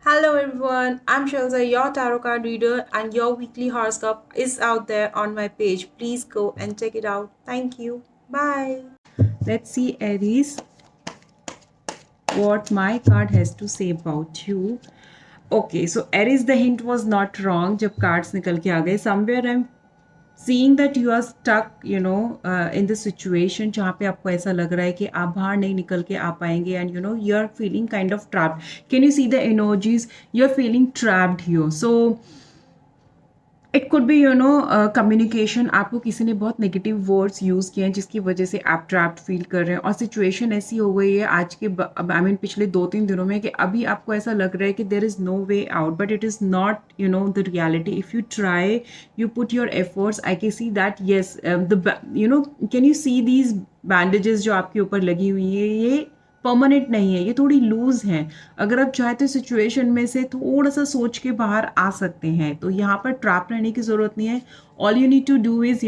Hello everyone, I'm Shelza, your tarot card reader, and your weekly horoscope is out there on my page. Please go and check it out. Thank you. Bye. Let's see, Aries, what my card has to say about you. Okay, so Aries, the hint was not wrong. जब cards निकल के आ गए, somewhere I'm seeing that you are stuck, in the situation जहाँ पे आपको ऐसा लग रहा है कि आप बाहर नहीं निकल के आ पाएंगे and you are feeling kind of trapped. Can you see the energies? You are feeling trapped here. So it could be communication, आपको किसी ने बहुत नेगेटिव वर्ड्स यूज़ किए हैं जिसकी वजह से आप ट्रैप्ड फील कर रहे हैं और सिचुएशन ऐसी हो गई है आज के पिछले 2-3 दिनों में कि अभी आपको ऐसा लग रहा है कि there is no way out, but it is not the reality. If you try, you put your efforts, I can see that yes can you see these bandages जो आपके ऊपर लगी हुई है, ये परमानेंट नहीं है, ये थोड़ी लूज हैं. अगर आप चाहते सिचुएशन में से थोड़ा सा सोच के बाहर आ सकते हैं, तो यहाँ पर ट्रैप रहने की ज़रूरत नहीं है. All you need to do is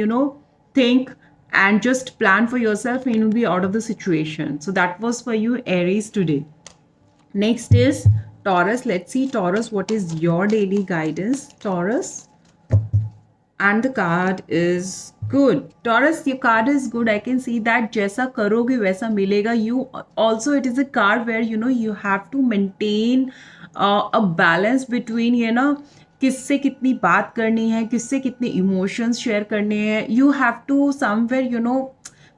think and just plan for yourself and you'll be out of the situation. So that was for you, Aries, today. Next is Taurus. Let's see, Taurus, what is your daily guidance, Taurus? And the card is good. Taurus, your card is good. I can see that जैसा करोगे वैसा मिलेगा. You also, it is a card where you have to maintain a balance between किससे कितनी बात करनी है, किससे कितने इमोशंस शेयर करने हैं. You have to somewhere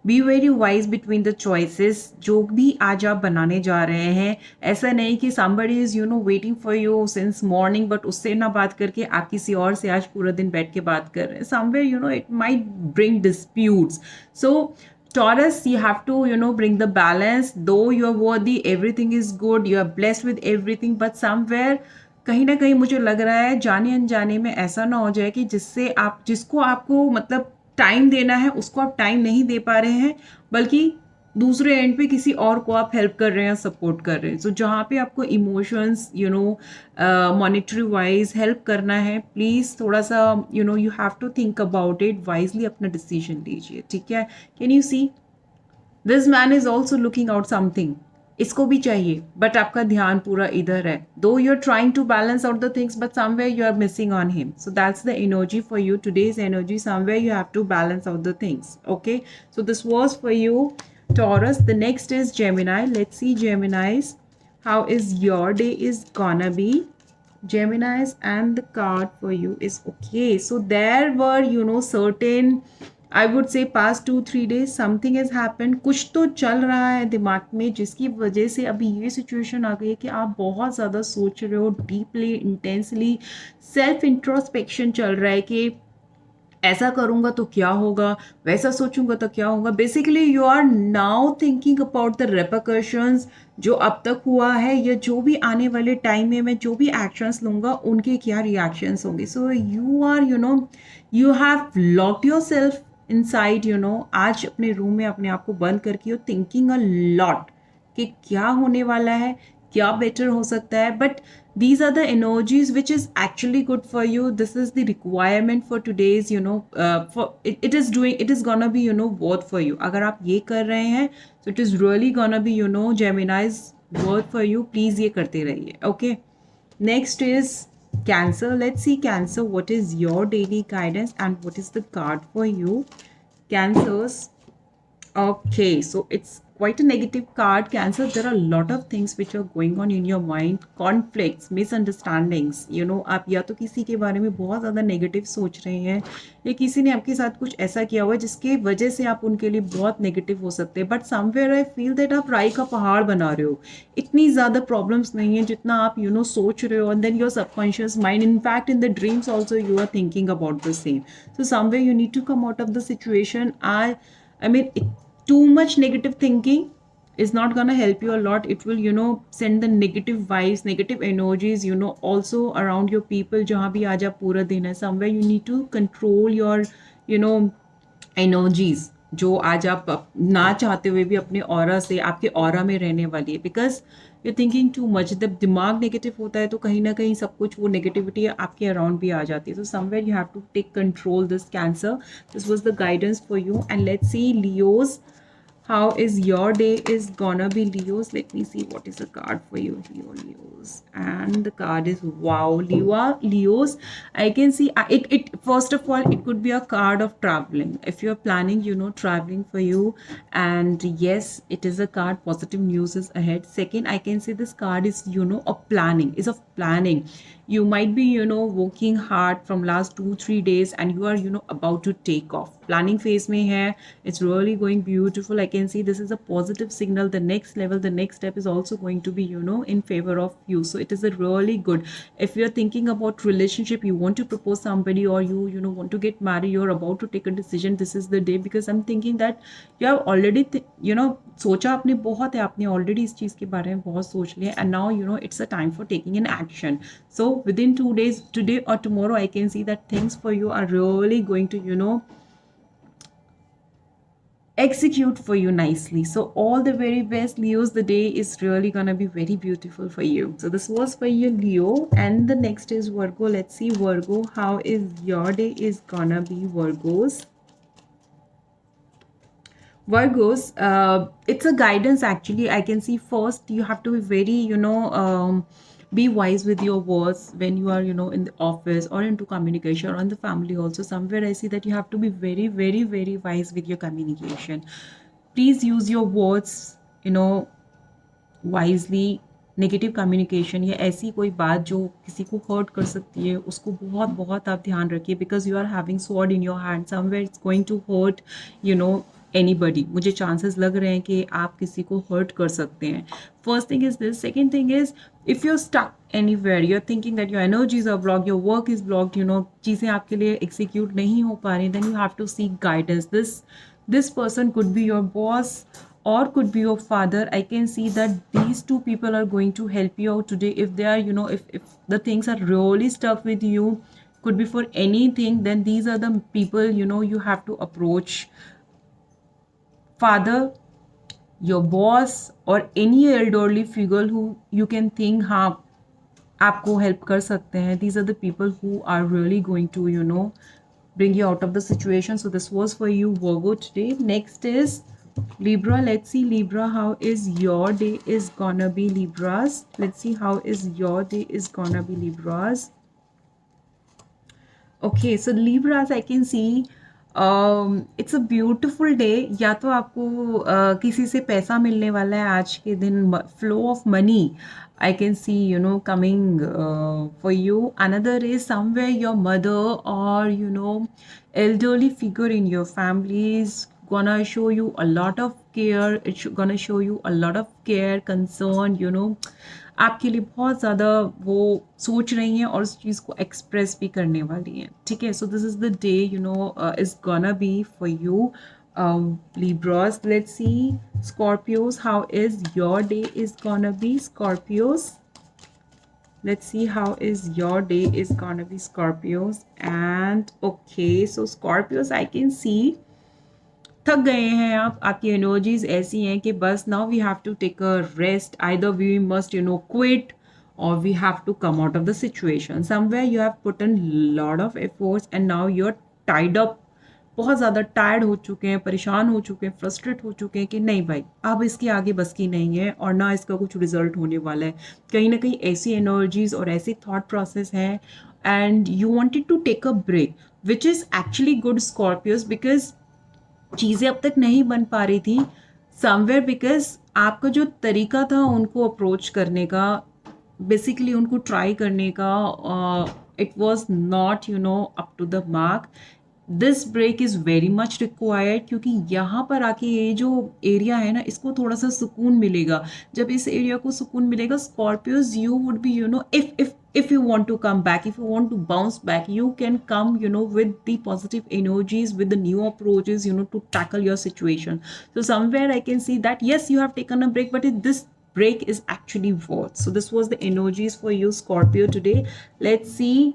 be very wise between the choices जो भी आज आप बनाने जा रहे हैं. ऐसा नहीं कि somebody is waiting for you since morning, but उससे ना बात करके आप किसी और से आज पूरा दिन बैठ के बात कर रहे हैं. Somewhere it might bring disputes. So Taurus, you have to bring the balance. Though you are worthy, everything is good, you are blessed with everything, but somewhere कहीं ना कहीं मुझे लग रहा है जाने अनजाने में ऐसा ना हो जाए कि जिसको आपको मतलब टाइम देना है उसको आप टाइम नहीं दे पा रहे हैं, बल्कि दूसरे एंड पे किसी और को आप हेल्प कर रहे हैं, सपोर्ट कर रहे हैं. सो जहाँ पे आपको इमोशंस मॉनिटरी वाइज हेल्प करना है, प्लीज़ थोड़ा सा you have to think about it wisely, अपना डिसीजन लीजिए. ठीक है. Can you see this man is also looking out something. इसको भी चाहिए, बट आपका ध्यान पूरा इधर है. Though you are trying to balance out the things, but somewhere you are missing on him. So that's the energy for you, today's energy. Somewhere you have to balance out the things. Okay, so this was for you, Taurus. The next is Gemini. Let's see, Geminis, how is your day is gonna be, Geminis, and the card for you is okay. So there were certain, I would say past 2-3 days something has happened. कुछ तो चल रहा है दिमाग में जिसकी वजह से अभी ये सिचुएशन आ गई है कि आप बहुत ज़्यादा सोच रहे हो, डीपली इंटेंसली सेल्फ इंट्रोस्पेक्शन चल रहा है कि ऐसा करूँगा तो क्या होगा, वैसा सोचूंगा तो क्या होगा. Basically you are now thinking about the repercussions जो अब तक हुआ है या जो भी आने वाले टाइम में मैं जो भी एक्शंस लूँगा उनके क्या रिएक्शंस होंगे. So you are you have locked yourself inside. आज अपने रूम में अपने आप को बंद करके यू थिंकिंग अ लॉट कि क्या होने वाला है, क्या बेटर हो सकता है. But these are the energies which is actually good for you. This is the requirement for today's for it is gonna be worth for you. अगर आप ये कर रहे हैं so it is really gonna be Gemini's worth for you. Please ये करते रहिए. Okay, next is Cancer. Let's see, Cancer, what is your daily guidance and what is the card for you, Cancers. Okay, so it's quite a negative card, Cancer. There are a lot of things which are going on in your mind. Conflicts, misunderstandings. आप या तो किसी के बारे में बहुत ज़्यादा negative सोच रहे हैं या किसी ने आपके साथ कुछ ऐसा किया हुआ है जिसके वजह से आप उनके लिए बहुत नेगेटिव हो सकते हैं. But somewhere I feel that आप राई का पहाड़ बना रहे हो. इतनी ज़्यादा प्रॉब्लम्स नहीं है जितना आप सोच रहे हो. And then your subconscious mind, in fact in the dreams also you are thinking about the same. So somewhere you need to come out of the situation. I mean, too much negative thinking is not gonna help you a lot. It will send the negative vibes, negative energies also around your people जहाँ भी आज आप पूरा दिन है. Somewhere you need to control your energies जो आज आप ना चाहते हुए भी अपने ऑरा से, आपके ऑरा में रहने वाली है. Because you thinking too much. जब दिमाग नेगेटिव होता है तो कहीं ना कहीं सब कुछ वो नेगेटिविटी आपके अराउंड भी आ जाती है. So somewhere you have to take control this, Cancer. This was the guidance for you. And let's see, Leos, how is your day is gonna be, Leos. Let me see what is the card for you, Leos. And the card is, wow, Leos. I can see it first of all, it could be a card of traveling. If you're planning, traveling for you, and yes, it is a card, positive news is ahead. Second, I can see this card is, of planning, is of planning. You might be, working hard from last 2-3 days, and you are, about to take off. Planning phase mein hai. It's really going beautiful. I can see this is a positive signal. The next level, the next step is also going to be, in favor of you. So it is a really good. If you're thinking about relationship, you want to propose somebody, or you want to get married, you're about to take a decision, this is the day. Because I'm thinking that you have already सोचा आपने बहुत है, आपने already इस चीज़ के बारे में बहुत सोच लिया, and now it's a time for taking an action. So within 2 days, today or tomorrow, I can see that things for you are really going to execute for you nicely. So all the very best, Leos. The day is really gonna be very beautiful for you. So this was for you, Leo. And the next is Virgo. Let's see, Virgo, how is your day is gonna be, Virgos. Virgos, it's a guidance actually. I can see first you have to be very, be wise with your words when you are, in the office or into communication or in the family also. Somewhere I see that you have to be very, very, very wise with your communication. Please use your words, wisely. Negative communication या ऐसी कोई बात जो किसी को hurt कर सकती है, उसको बहुत बहुत आप ध्यान रखिए. Because you are having sword in your hand. Somewhere it's going to hurt anybody. मुझे चांसेस लग रहे हैं कि आप किसी को हर्ट कर सकते हैं. First thing is this. Second thing is, if you stuck anywhere, you are thinking that your energies are blocked, your work is blocked, चीज़ें आपके लिए एग्जीक्यूट नहीं हो पा रही, then you have to seek guidance. This person could be your boss or could be your father. I can see that these two people are going to help you out today. If they are, if the things are really stuck with you, could be for anything, then these are the people, you have to approach. Father, your boss, or any elderly figure who you can think, हाँ आपको help कर सकते हैं. These are the people who are really going to, bring you out of the situation. So this was for you, Virgo, today. Next is Libra. Let's see, Libra, how is your day is gonna be, Libras. Let's see how is your day is gonna be, Libras. Okay, so Libras, I can see it's a beautiful day. या तो आपको किसी से पैसा मिलने वाला है आज के दिन. Flow of money I can see, coming for you. Another is somewhere your mother or, elderly figure in your family is gonna show you a lot of care. It's gonna show you a lot of care, concern, आपके लिए बहुत ज़्यादा वो सोच रही हैं और उस चीज़ को एक्सप्रेस भी करने वाली हैं. ठीक है. So this is the day, is gonna be for you, Libras. Let's see, Scorpios, how is your day is gonna be, Scorpios. Let's see how is your day is gonna be, Scorpios. And okay, so Scorpios, I can see थक गए हैं आप. आपकी energies ऐसी हैं कि बस now we have to take a rest. Either we must quit or we have to come out of the situation. Somewhere you have put in lot of efforts and now you're tied up. बहुत ज़्यादा tired हो चुके हैं, परेशान हो चुके हैं, frustrate हो चुके हैं कि नहीं भाई अब इसके आगे बस की नहीं है और ना इसका कुछ रिजल्ट होने वाला है. कहीं ना कहीं ऐसी एनर्जीज और ऐसी थॉट प्रोसेस हैं and you wanted to take a break, which is actually good, Scorpios. Because चीज़ें अब तक नहीं बन पा रही थी समवेयर, बिकॉज आपका जो तरीका था उनको अप्रोच करने का, बेसिकली उनको ट्राई करने का, it was not up to the mark. This break is very much required, क्योंकि यहाँ पर आके ये जो एरिया है ना, इसको थोड़ा सा सुकून मिलेगा. जब इस एरिया को सुकून मिलेगा, Scorpios, you would be if you want to come back, if you want to bounce back, you can come with the positive energies, with the new approaches to tackle your situation. So somewhere I can see that yes, you have taken a break, but this break is actually worth. So this was the energies for you, Scorpio, today. Let's see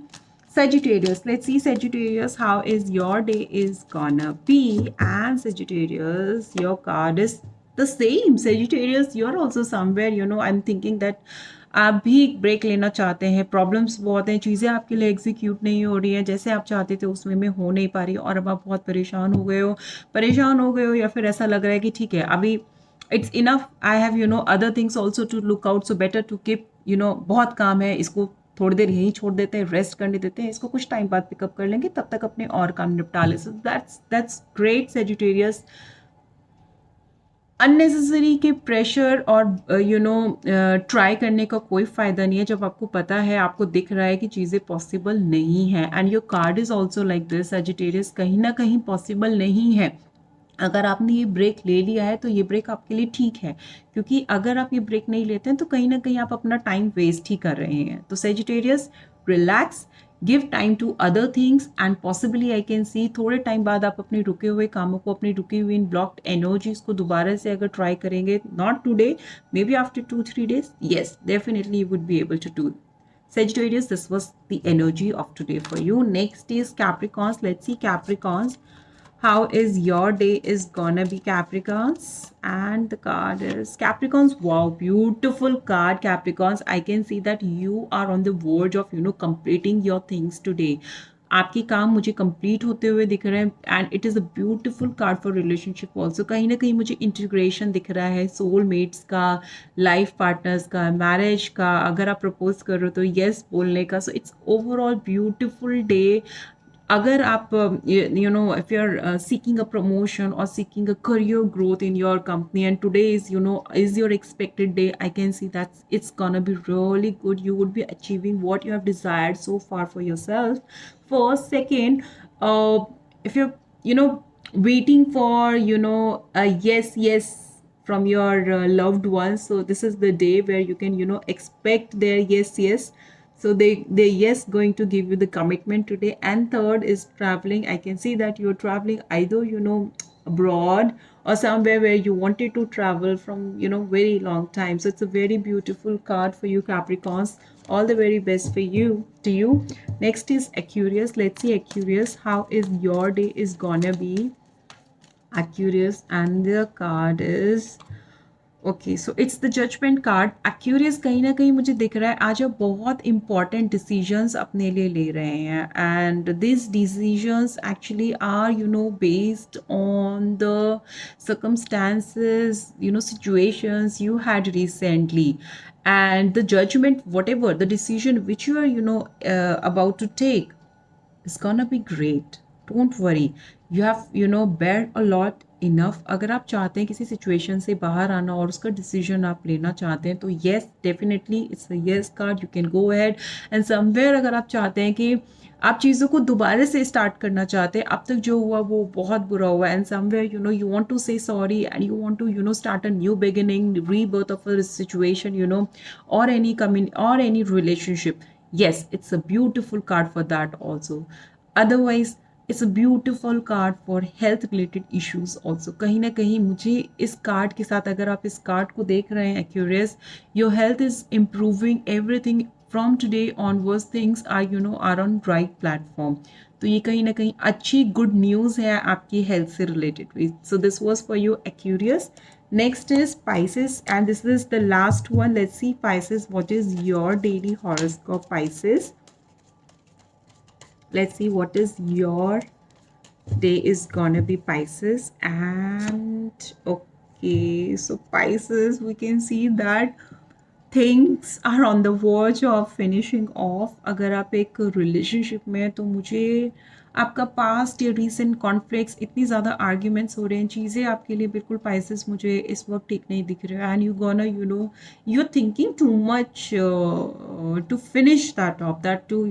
Sagittarius. Let's see, Sagittarius, how is your day is gonna be. And Sagittarius, your card is the same. Sagittarius, you're also somewhere, I'm thinking that आप भी break लेना चाहते हैं, problems बहुत हैं, चीज़ें आपके लिए एग्जीक्यूट नहीं हो रही हैं जैसे आप चाहते थे उसमें में हो नहीं पा रही और अब आप बहुत परेशान हो गए हो या फिर ऐसा लग रहा है कि ठीक है अभी it's enough, I have other things also to look out, so better to keep बहुत काम है, इसको थोड़ी देर यहीं छोड़ देते हैं, रेस्ट करने देते हैं, इसको कुछ टाइम बाद पिकअप कर लेंगे, तब तक अपने और काम निपटा ले। So that's great Sagittarius. Unnecessary के प्रेशर और ट्राई करने का कोई फ़ायदा नहीं है जब आपको पता है, आपको दिख रहा है कि चीज़ें पॉसिबल नहीं है। And your card is also like this Sagittarius, कहीं ना कहीं पॉसिबल नहीं है। अगर आपने ये ब्रेक ले लिया है तो ये ब्रेक आपके लिए ठीक है, क्योंकि अगर आप ये ब्रेक नहीं लेते हैं तो कहीं ना कहीं आप अपना टाइम वेस्ट ही कर रहे हैं। तो Sagittarius, relax, give time to other things and possibly I can see थोड़े टाइम बाद आप अपने रुके हुए कामों को, अपनी रुकी हुई इन ब्लॉक्ड एनर्जीज को दोबारा से अगर ट्राई करेंगे, not today, may be after 2-3 days, yes, definitely you would be able to do. Sagittarius, this was the energy of today for you. Next is Capricorns. Let's see Capricorns. How is your day is gonna be, Capricorns? And the card is Capricorns. Wow, beautiful card, Capricorns. I can see that you are on the verge of completing your things today. आपके काम मुझे complete होते हुए दिख रहे हैं and it is a beautiful card for relationship also. कहीं ना कहीं मुझे इंटीग्रेशन दिख रहा है, सोलमेट्स का, लाइफ पार्टनर्स का, मैरिज का, अगर आप प्रपोज कर रहे हो तो येस बोलने का। So it's overall beautiful day. अगर आप if you're seeking a promotion or seeking a career growth in your company and today is is your expected day, I can see that it's gonna be really good. You would be achieving what you have desired so far for yourself. First, second, if you're waiting for a yes from your loved ones, so this is the day where you can expect their yes. So they yes going to give you the commitment today. And third is traveling. I can see that you're traveling either abroad or somewhere where you wanted to travel from very long time. So it's a very beautiful card for you, Capricorns. All the very best for you to you. Next is Aquarius. Let's see Aquarius, how is your day is gonna be, Aquarius. And the card is okay, so it's the judgment card. Aquarius, कहीं ना कहीं मुझे दिख रहा है आज आप बहुत इंपॉर्टेंट डिसीजंस अपने लिए ले रहे हैं and this decisions actually are based on the circumstances, situations you had recently. And the judgment, whatever the decision which you are about to take, it's gonna be great. Don't worry. You have bear a lot enough. अगर आप चाहते हैं किसी situation से बाहर आना और उसका डिसीजन आप लेना चाहते हैं तो yes, definitely it's a yes card, you can go ahead. And somewhere अगर आप चाहते हैं कि आप चीज़ों को दोबारा से स्टार्ट करना चाहते हैं, अब तक जो हुआ वो बहुत बुरा हुआ, and somewhere you want to say sorry and you want to start a new beginning, rebirth of a situation और any relationship. Yes, it's a beautiful card for that also. Otherwise, it's a beautiful card for health related issues also. कहीं ना कहीं मुझे इस card के साथ, अगर आप इस कार्ड को देख रहे हैं Aquarius, your health is improving, everything from today onwards things are on right platform. तो ये कहीं ना कहीं अच्छी गुड न्यूज़ है आपकी हेल्थ से related. So this was for you Aquarius. Next is Pisces, and this is the last one. Let's see Pisces, what is your daily horoscope, Pisces? Let's see what is your day is gonna be, Pisces. And okay, so Pisces, we can see that things are on the verge of finishing off. अगर आप एक relationship में हैं तो मुझे आपका past या recent conflicts, इतनी ज़्यादा आर्ग्यूमेंट्स हो रहे हैं, चीज़ें आपके लिए बिल्कुल पाइसेस मुझे इस वक्त ठीक नहीं दिख रहे हैं। And you gonna you thinking too much to finish that of that, to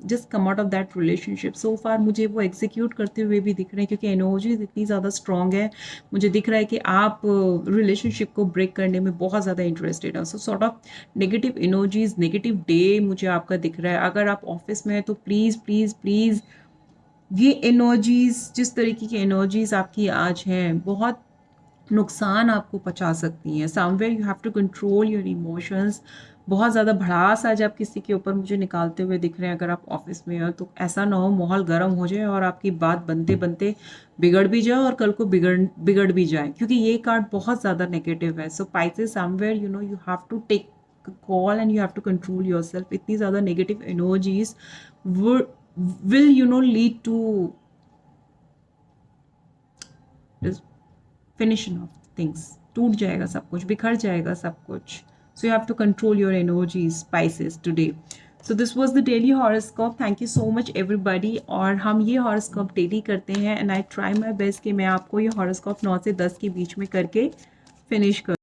just come out of that relationship. So far मुझे वो एग्जीक्यूट करते हुए भी दिख रहे हैं क्योंकि एनर्जीज इतनी ज़्यादा स्ट्रॉन्ग है। मुझे दिख रहा है कि आप रिलेशनशिप को ब्रेक करने में बहुत ज़्यादा इंटरेस्टेड हैं। So sort of negative energies, negative day मुझे आपका दिख रहा है। अगर आप ऑफिस में हैं तो प्लीज़ प्लीज़ प्लीज़ ये एनर्जीज, जिस तरीके की एनर्जीज आपकी आज हैं, बहुत नुकसान आपको पहुंचा सकती हैं। Somewhere you have to control your emotions. बहुत ज़्यादा भड़ास आज आप किसी के ऊपर मुझे निकालते हुए दिख रहे हैं। अगर आप ऑफिस में हो तो ऐसा ना हो माहौल गर्म हो जाए और आपकी बात बनते बनते बिगड़ भी जाए और कल को बिगड़ भी जाए, क्योंकि ये कार्ड बहुत ज़्यादा नेगेटिव है। So pieces, somewhere you have to take call and you have to control yourself. इतनी ज़्यादा negative energies will lead to finishing of things. टूट जाएगा सब कुछ, बिखर जाएगा सब कुछ. So you have to control your energies, Pisces, today. So this was the daily horoscope. Thank you so much everybody. और हम ये horoscope daily करते हैं and I try my best कि मैं आपको ये horoscope 9 से 10 के बीच में करके finish करूँ.